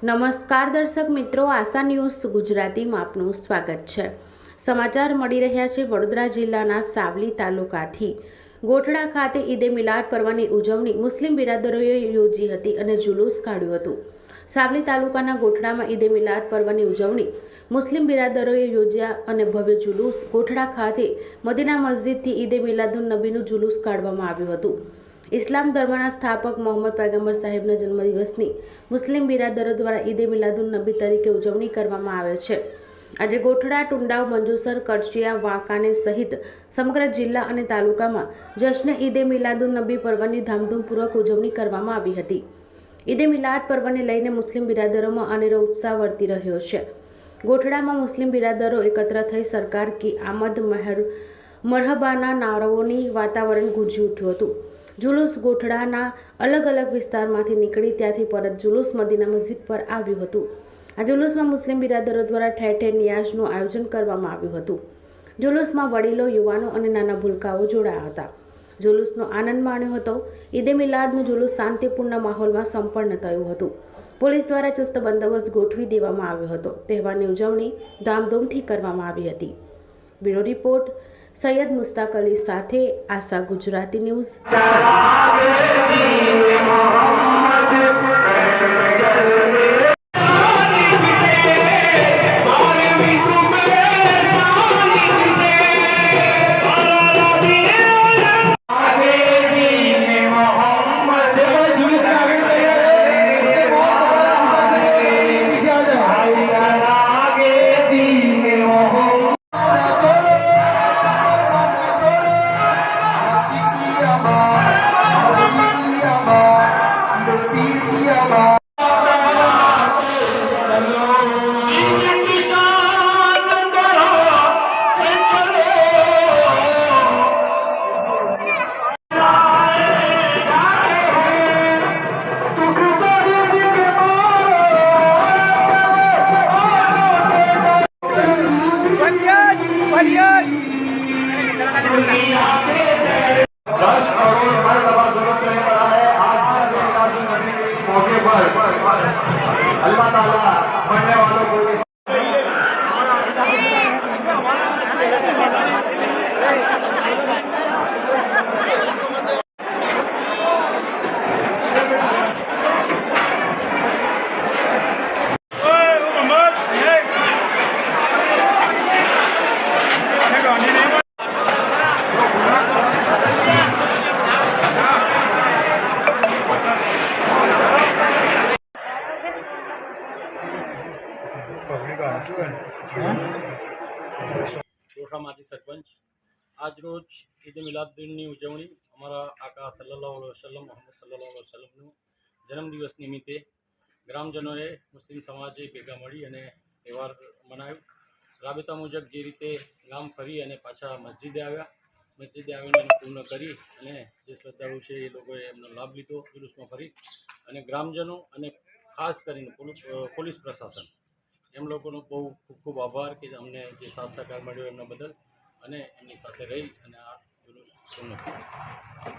નમસ્કાર દર્શક મિત્રો, આશા ન્યૂઝ ગુજરાતીમાં આપનું સ્વાગત છે। સમાચાર મળી રહ્યા છે વડોદરા જિલ્લાના સાવલી તાલુકાથી। ગોઠડા ખાતે ઈદે મિલાદ પર્વની ઉજવણી મુસ્લિમ બિરાદરોએ યોજી હતી અને જુલુસ કાઢ્યું હતું। સાવલી તાલુકાના ગોઠડામાં ઈદે મિલાદ પર્વની ઉજવણી મુસ્લિમ બિરાદરોએ યોજ્યા અને ભવ્ય જુલુસ ગોઠડા ખાતે મદીના મસ્જિદથી ઈદે મિલાદુન નબીનું જુલુસ કાઢવામાં આવ્યું હતું। इस्लाम धर्मना स्थापक मोहम्मद पैगंबर साहेबना जन्मदिवसनी मुस्लिम बिरादरो द्वारा ईदे मिलादुन नबी तरीके उजवणी करवामां आवे छे। आज गोठड़ा, टुंडाव, मंजूसर, कड़छिया, वांकानेर सहित समग्र जिल्ला अने तालुकामां जश्न ईदे मिलादुन नबी पर्वनी धामधूमपूर्वक उजवणी करवामां आवी हती। ईदे मिलाद पर्वने लईने मुस्लिम बिरादरोमां अनेरो उत्साह वर्ती रह्यो छे। गोठड़ामां मुस्लिम बिरादरो एकत्र थई सरकार की आमद मरहबाना नाराओनी वातावरण गूंजी उठ्युं हतुं। जुलूस गोठड़ाना अलग अलग विस्तारमांथी निकળી ત્યાંથી પરત जुलूस मदीना मस्जिद पर આવ્યું હતું। આ जुलूसमां मुस्लिम बिरादरो द्वारा ठેર ઠેર નિયાઝનું આયોજન કરવામાં આવ્યું હતું। जुलूसमां વડીલો, યુવાનો અને નાના ભૂલકાઓ જોડાયા હતા। जुलूसનો આનંદ માણ્યો હતો। ઈદે મિલાદનું जुलूस શાંતિપૂર્ણ માહોલમાં સંપન્ન થયું હતું। પોલીસ દ્વારા ચુસ્ત બંદોબસ્ત ગોઠવી દેવામાં આવ્યો હતો। તહેવારની ઉજવણી ધામધૂમથી કરવામાં આવી હતી। બ્યુરો રિપોર્ટ सैयद मुश्ताक अली साथे आशा गुजराती न्यूज। अल्लाह ताला पढ़ने वालों को गोठड़ा माजी सरपंच आज रोज ईद मिलादुन्नबीनी उजवणी अमरा आका सल्लल्लाहु अलैहि वसल्लम मोहम्मद सल्लल्लाहु अलैहि वसल्लमनु जन्मदिवस निमित्ते ग्रामजनोए मुस्लिम समाजे भेगा मळी अने तहेवार मनाव्यो। राबेता मुजब जे रीते गाम फरी अने पाछा मस्जिदे आव्या, मस्जिदे आवीने पूर्ण करी अने जे श्रद्धाळु छे ए लोकोए एमनो लाभ लीधो। जुलूसमां फरी अने ग्रामजनो अने खास करीने पोलीस प्रशासन एम लोगों बहुत खूब खूब आभार कि अमने जो साथ सहकार मळ्यो एमना बदल अने एमनी साथे रही अने आ जुलूस पूर्ण कर्यो।